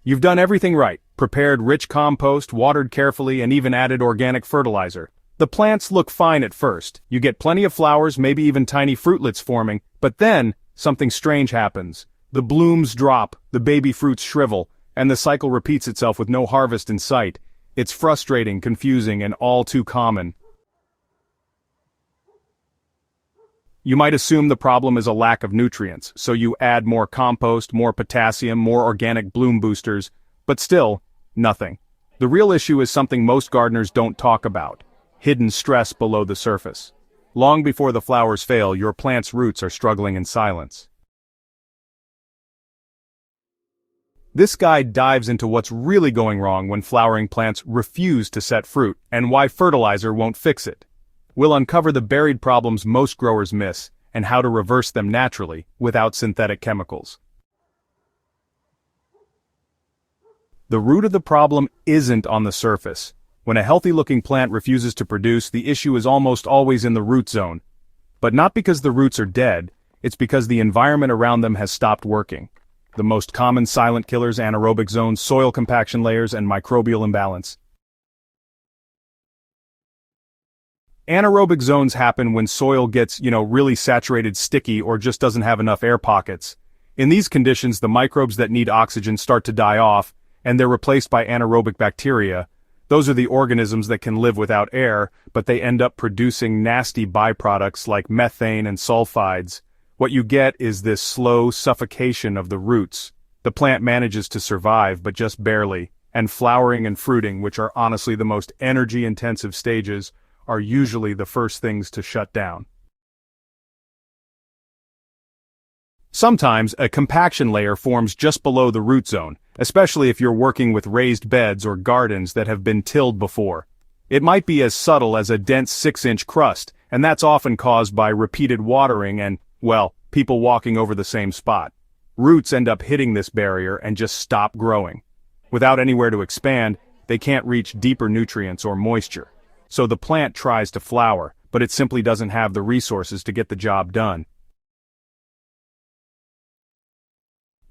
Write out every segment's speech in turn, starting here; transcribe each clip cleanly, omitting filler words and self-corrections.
You've done everything right, prepared rich compost, watered carefully, and even added organic fertilizer. The plants look fine at first, you get plenty of flowers, maybe even tiny fruitlets forming, but then, something strange happens. The blooms drop, the baby fruits shrivel, and the cycle repeats itself with no harvest in sight. It's frustrating, confusing, and all too common. You might assume the problem is a lack of nutrients, so you add more compost, more potassium, more organic bloom boosters, but still, nothing. The real issue is something most gardeners don't talk about: hidden stress below the surface. Long before the flowers fail, your plant's roots are struggling in silence. This guide dives into what's really going wrong when flowering plants refuse to set fruit, and why fertilizer won't fix it. We'll uncover the buried problems most growers miss, and how to reverse them naturally, without synthetic chemicals. The root of the problem isn't on the surface. When a healthy-looking plant refuses to produce, the issue is almost always in the root zone. But not because the roots are dead, it's because the environment around them has stopped working. The most common silent killers: anaerobic zones, soil compaction layers, and microbial imbalance. Anaerobic zones happen when soil gets, really saturated, sticky, or just doesn't have enough air pockets. In these conditions, the microbes that need oxygen start to die off, and they're replaced by anaerobic bacteria. Those are the organisms that can live without air, but they end up producing nasty byproducts like methane and sulfides. What you get is this slow suffocation of the roots. The plant manages to survive, but just barely, and flowering and fruiting, which are honestly the most energy-intensive stages, are usually the first things to shut down. Sometimes a compaction layer forms just below the root zone, especially if you're working with raised beds or gardens that have been tilled before. It might be as subtle as a dense 6-inch crust, and that's often caused by repeated watering and, people walking over the same spot. Roots end up hitting this barrier and just stop growing. Without anywhere to expand, they can't reach deeper nutrients or moisture. So the plant tries to flower, but it simply doesn't have the resources to get the job done.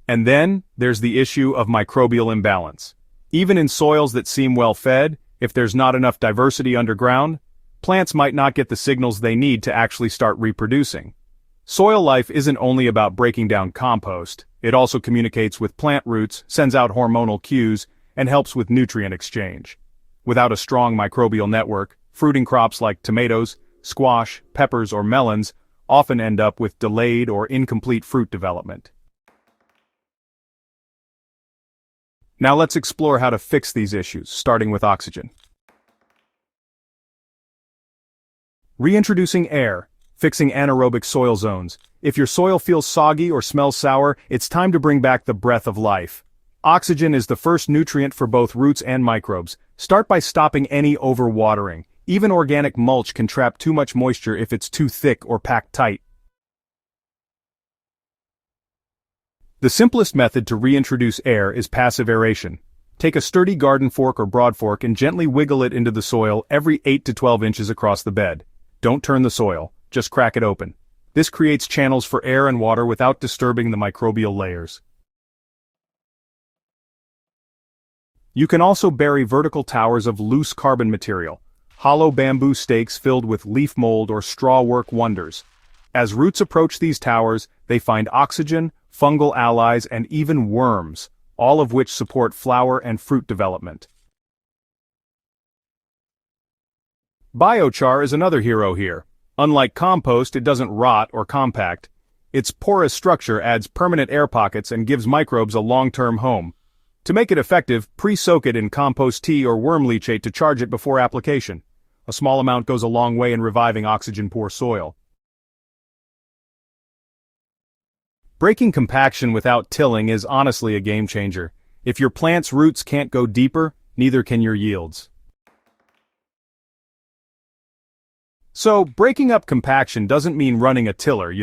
And then, there's the issue of microbial imbalance. Even in soils that seem well-fed, if there's not enough diversity underground, plants might not get the signals they need to actually start reproducing. Soil life isn't only about breaking down compost, it also communicates with plant roots, sends out hormonal cues, and helps with nutrient exchange. Without a strong microbial network, fruiting crops like tomatoes, squash, peppers, or melons often end up with delayed or incomplete fruit development. Now let's explore how to fix these issues, starting with oxygen. Reintroducing air, fixing anaerobic soil zones. If your soil feels soggy or smells sour, it's time to bring back the breath of life. Oxygen is the first nutrient for both roots and microbes. Start by stopping any overwatering. Even organic mulch can trap too much moisture if it's too thick or packed tight. The simplest method to reintroduce air is passive aeration. Take a sturdy garden fork or broad fork and gently wiggle it into the soil every 8 to 12 inches across the bed. Don't turn the soil, just crack it open. This creates channels for air and water without disturbing the microbial layers. You can also bury vertical towers of loose carbon material. Hollow bamboo stakes filled with leaf mold or straw work wonders. As roots approach these towers, they find oxygen, fungal allies, and even worms, all of which support flower and fruit development. Biochar is another hero here. Unlike compost, it doesn't rot or compact. Its porous structure adds permanent air pockets and gives microbes a long-term home. To make it effective, pre-soak it in compost tea or worm leachate to charge it before application. A small amount goes a long way in reviving oxygen-poor soil. Breaking compaction without tilling is honestly a game-changer. If your plant's roots can't go deeper, neither can your yields. So, breaking up compaction doesn't mean running a tiller,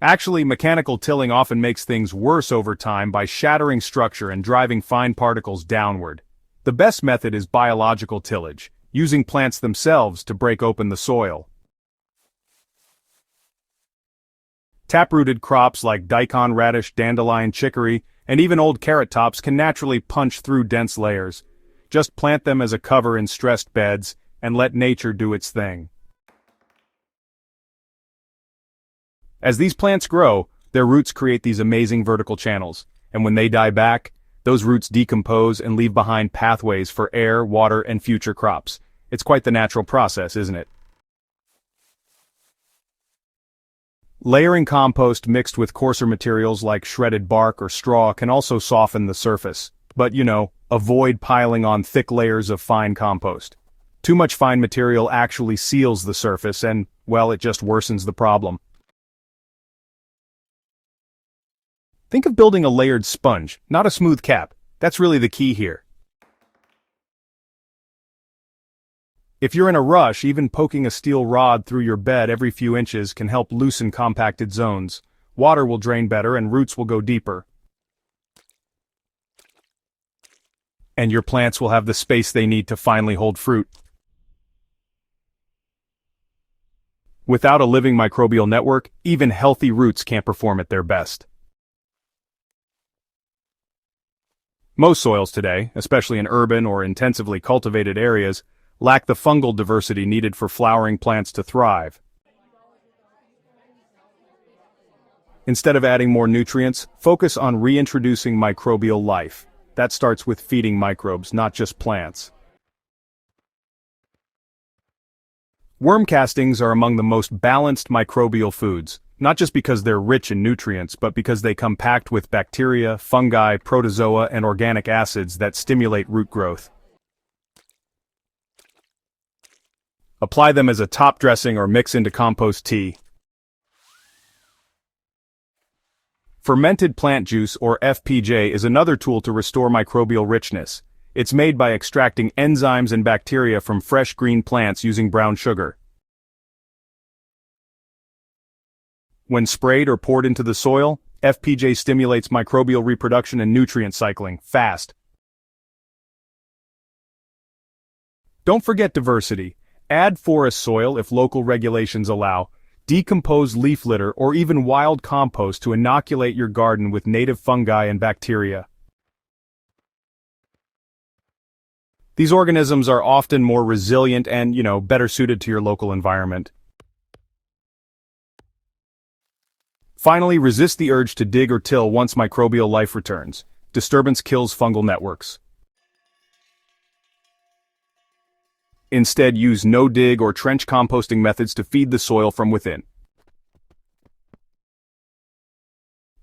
Actually, mechanical tilling often makes things worse over time by shattering structure and driving fine particles downward. The best method is biological tillage, using plants themselves to break open the soil. Taprooted crops like daikon radish, dandelion, chicory, and even old carrot tops can naturally punch through dense layers. Just plant them as a cover in stressed beds, and let nature do its thing. As these plants grow, their roots create these amazing vertical channels, and when they die back, those roots decompose and leave behind pathways for air, water, and future crops. It's quite the natural process, isn't it? Layering compost mixed with coarser materials like shredded bark or straw can also soften the surface. But, avoid piling on thick layers of fine compost. Too much fine material actually seals the surface and, well, it just worsens the problem. Think of building a layered sponge, not a smooth cap. That's really the key here. If you're in a rush, even poking a steel rod through your bed every few inches can help loosen compacted zones. Water will drain better and roots will go deeper. And your plants will have the space they need to finally hold fruit. Without a living microbial network, even healthy roots can't perform at their best. Most soils today, especially in urban or intensively cultivated areas, lack the fungal diversity needed for flowering plants to thrive. Instead of adding more nutrients, focus on reintroducing microbial life. That starts with feeding microbes, not just plants. Worm castings are among the most balanced microbial foods, not just because they're rich in nutrients, but because they come packed with bacteria, fungi, protozoa, and organic acids that stimulate root growth. Apply them as a top dressing or mix into compost tea. Fermented plant juice, or FPJ, is another tool to restore microbial richness. It's made by extracting enzymes and bacteria from fresh green plants using brown sugar. When sprayed or poured into the soil, FPJ stimulates microbial reproduction and nutrient cycling, fast. Don't forget diversity. Add forest soil if local regulations allow. Decompose leaf litter or even wild compost to inoculate your garden with native fungi and bacteria. These organisms are often more resilient and, better suited to your local environment. Finally, resist the urge to dig or till once microbial life returns. Disturbance kills fungal networks. Instead, use no-dig or trench composting methods to feed the soil from within.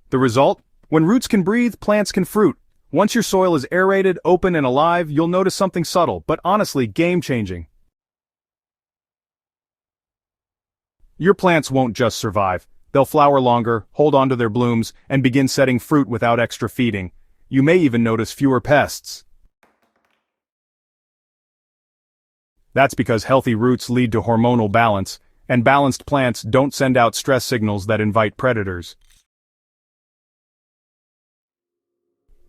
The result? When roots can breathe, plants can fruit. Once your soil is aerated, open, and alive, you'll notice something subtle, but honestly game-changing. Your plants won't just survive. They'll flower longer, hold on to their blooms, and begin setting fruit without extra feeding. You may even notice fewer pests. That's because healthy roots lead to hormonal balance, and balanced plants don't send out stress signals that invite predators.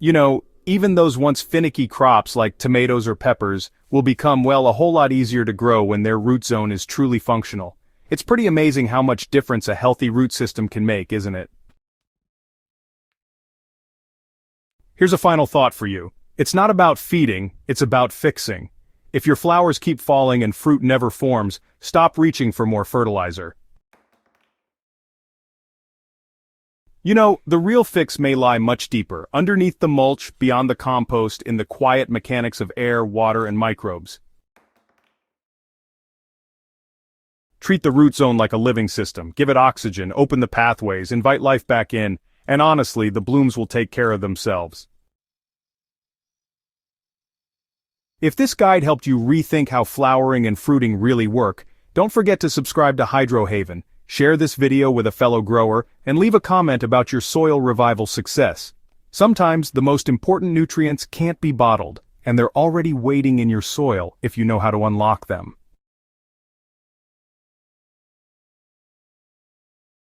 Even those once finicky crops like tomatoes or peppers will become, a whole lot easier to grow when their root zone is truly functional. It's pretty amazing how much difference a healthy root system can make, isn't it? Here's a final thought for you. It's not about feeding, it's about fixing. If your flowers keep falling and fruit never forms, stop reaching for more fertilizer. The real fix may lie much deeper, underneath the mulch, beyond the compost, in the quiet mechanics of air, water, and microbes. Treat the root zone like a living system, give it oxygen, open the pathways, invite life back in, and honestly, the blooms will take care of themselves. If this guide helped you rethink how flowering and fruiting really work, don't forget to subscribe to Hydro Haven, share this video with a fellow grower, and leave a comment about your soil revival success. Sometimes the most important nutrients can't be bottled, and they're already waiting in your soil if you know how to unlock them.